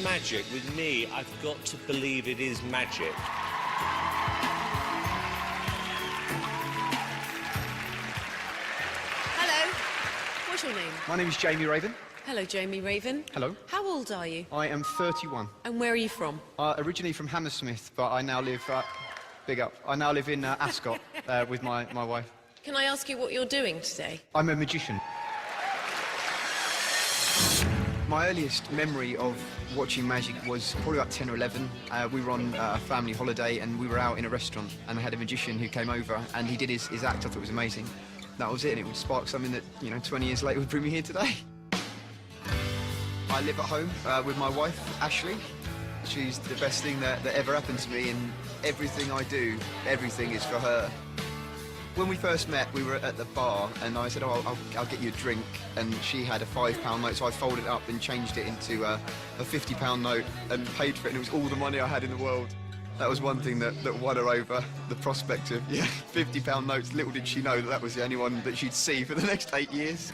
Magic, with me, I've got to believe it is magic. Hello. What's your name? My name is Jamie Raven. Hello, Jamie Raven. Hello. How old are you? I am 31. And where are you from? Originally from Hammersmith, but I now live... big up. I now live in Ascot with my wife. Can I ask you what you're doing today? I'm a magician. My earliest memory of watching magic was probably about 10 or 11. We were on a family holiday and we were out in a restaurant and I had a magician who came over and he did his act. I thought it was amazing. That was it, and it would spark something that, 20 years later would bring me here today. I live at home with my wife, Ashley. She's the best thing that ever happened to me, and everything I do, everything is for her. When we first met, we were at the bar, and I said, oh, I'll get you a drink, and she had a £5 note, so I folded it up and changed it into a £50 note and paid for it, and it was all the money I had in the world. That was one thing that won her over, the prospect of, £50 notes. Little did she know that was the only one that she'd see for the next 8 years.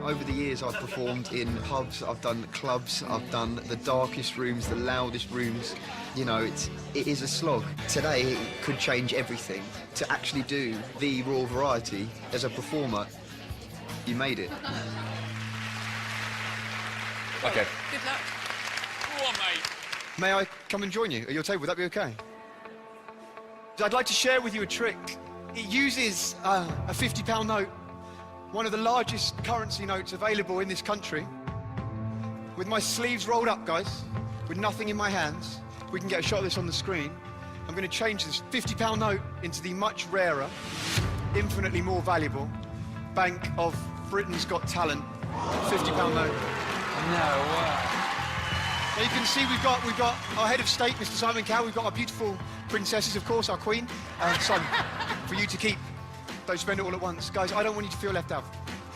Over the years, I've performed in pubs, I've done clubs, I've done the darkest rooms, the loudest rooms. It is a slog. Today, it could change everything. To actually do the raw variety as a performer, you made it. OK. Good luck. Go on, mate. May I come and join you at your table? Would that be OK? I'd like to share with you a trick. It uses a £50 note, one of the largest currency notes available in this country. With my sleeves rolled up, guys, with nothing in my hands, we can get a shot of this on the screen. I'm going to change this £50 note into the much rarer, infinitely more valuable Bank of Britain's Got Talent £50 note. No way. Now you can see we've got our head of state, Mr. Simon Cowell. We've got our beautiful princesses, of course, our queen, son, for you to keep. Don't spend it all at once. Guys, I don't want you to feel left out.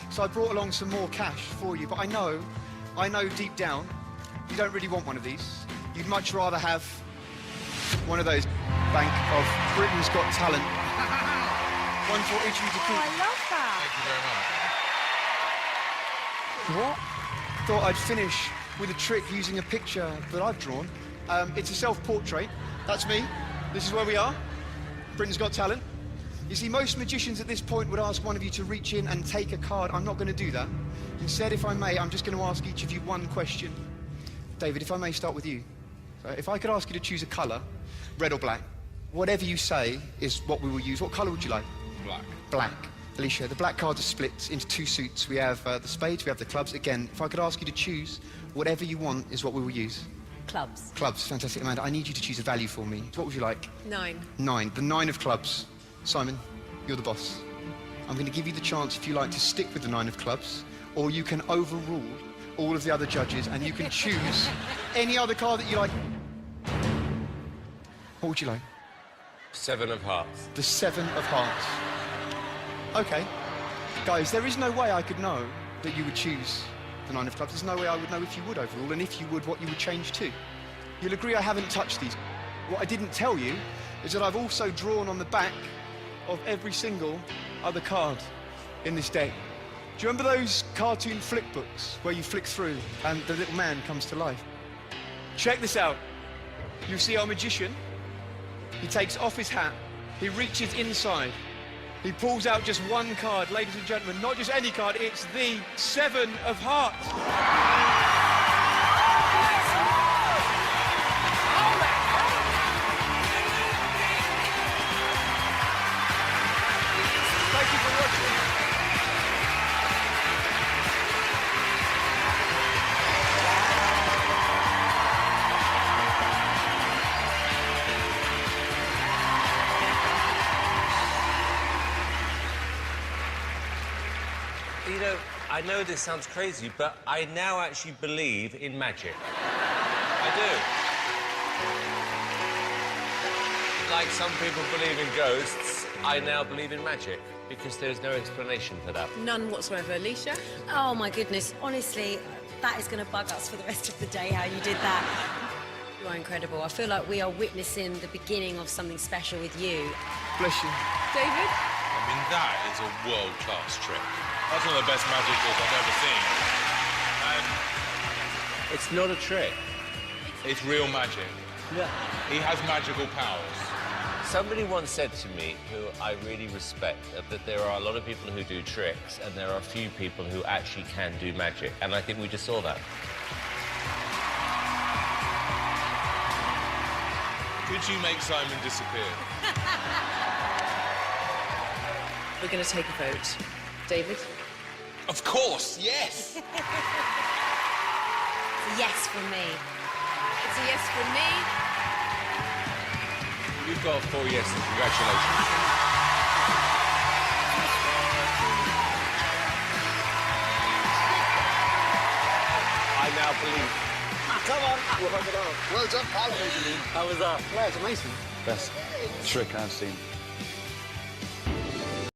So I brought along some more cash for you, but I know deep down, you don't really want one of these. You'd much rather have one of those Bank of Britain's Got Talent. One for each of you to keep. Oh, I love that. Thank you very much. What? Thought I'd finish with a trick using a picture that I've drawn. It's a self-portrait. That's me. This is where we are. Britain's Got Talent. You see, most magicians at this point would ask one of you to reach in and take a card. I'm not going to do that. Instead, if I may, I'm just going to ask each of you one question. David, if I may start with you. So if I could ask you to choose a colour, red or black, whatever you say is what we will use. What colour would you like? Black. Black. Alicia, the black cards are split into two suits. We have the spades, we have the clubs. Again, if I could ask you to choose, whatever you want is what we will use. Clubs. Clubs, fantastic. Amanda, I need you to choose a value for me. What would you like? 9. 9. The 9 of clubs. Simon, you're the boss. I'm going to give you the chance, if you like, to stick with the 9 of clubs, or you can overrule all of the other judges and you can choose any other card that you like. What would you like? 7 of hearts. The 7 of hearts. OK. Guys, there is no way I could know that you would choose the 9 of clubs. There's no way I would know if you would overrule, and if you would, what you would change to. You'll agree I haven't touched these. What I didn't tell you is that I've also drawn on the back of every single other card in this deck. Do you remember those cartoon flick books where you flick through and the little man comes to life? Check this out. You see our magician. He takes off his hat. He reaches inside. He pulls out just one card, ladies and gentlemen. Not just any card, it's the 7 of hearts. Thank you for watching. I know this sounds crazy, but I now actually believe in magic. I do. Like some people believe in ghosts, I now believe in magic, because there's no explanation for that. None whatsoever. Alicia? Oh, my goodness. Honestly, that is going to bug us for the rest of the day, how you did that. You are incredible. I feel like we are witnessing the beginning of something special with you. Bless you. David? I mean, that is a world-class trick. That's one of the best magic tricks I've ever seen. And It's not a trick. It's real magic. Yeah. He has magical powers. Somebody once said to me, who I really respect, that there are a lot of people who do tricks and there are a few people who actually can do magic. And I think we just saw that. Could you make Simon disappear? We're going to take a vote. David? Of course, yes! It's a yes from me. It's a yes from me. You've got 4 yeses. Congratulations. I now believe. Come on. Well done, pal. How was that? Yeah, it's amazing. Best trick I've seen.